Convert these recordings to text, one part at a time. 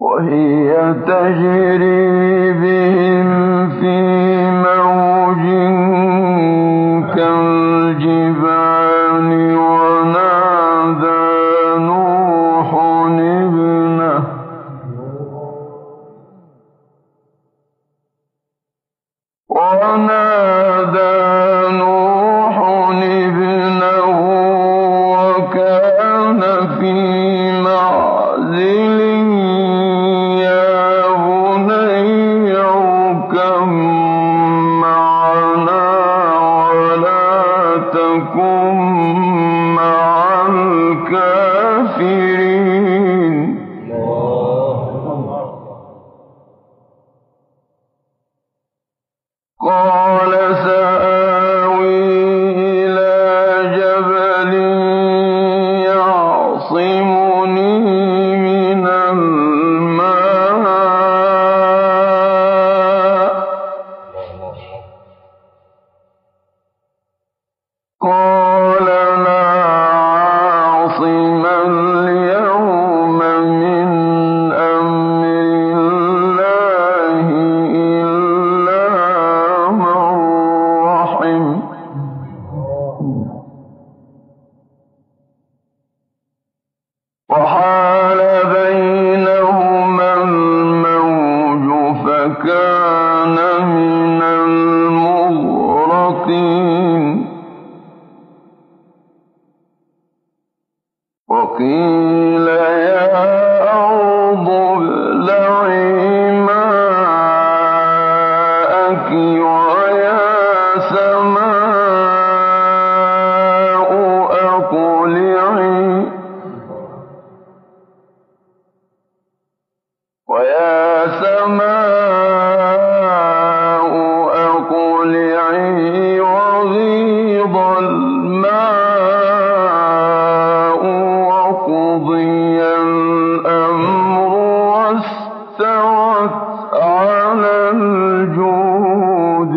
وهي تجري بهم في موج كالجبال ونادى نوح ابنه وكان في معزل يا بني اركب معنا ولا تكن مع الكافرين. قال سآوي إلى جبل يعصمني من الماء قال لا عاصم اليوم من أمر الله إلا من رحم وحال بينهما الموج فكان من المغرقين. وقيل يا أرض ابلعي ماءك ويا سماء أقلعي وغيض الماء وقضي الأمر واستوت على الجود.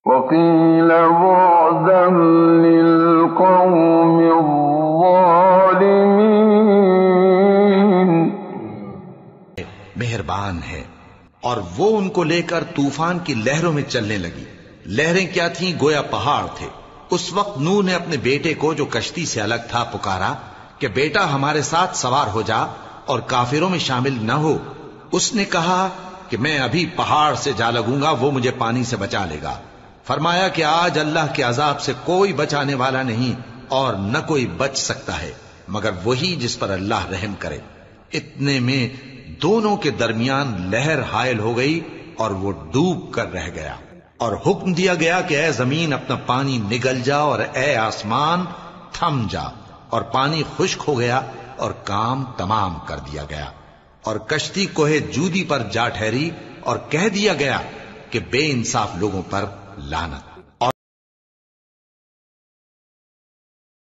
وقيل بعدا للقوم الظالمين. मेहरबान है। और वो उनको लेकर तूफान की लहरों में चलने लगी। लहरें क्या थीं? गोया पहाड़ थे। उस वक्त नूह ने अपने बेटे को, जो कश्ती से अलग था, पुकारा कि बेटा हमारे साथ सवार हो जा और काफिरों में शामिल न हो। उसने कहा कि मैं अभी पहाड़ से जा लगूंगा, वो मुझे पानी से बचा लेगा। फरमाया कि आज अल्लाह के अजाब से कोई बचाने वाला नहीं और न कोई बच सकता है मगर वही जिस पर अल्लाह रहम करे। इतने में दोनों के दरमियान लहर हायल हो गई और वो डूब कर रह गया। और हुक्म दिया गया कि ऐ जमीन अपना पानी निगल जा और ऐ आसमान थम जा। और पानी खुश्क हो गया और काम तमाम कर दिया गया। और कश्ती कोहे जूदी पर जा ठहरी और कह दिया गया कि बेइंसाफ लोगों पर लानत।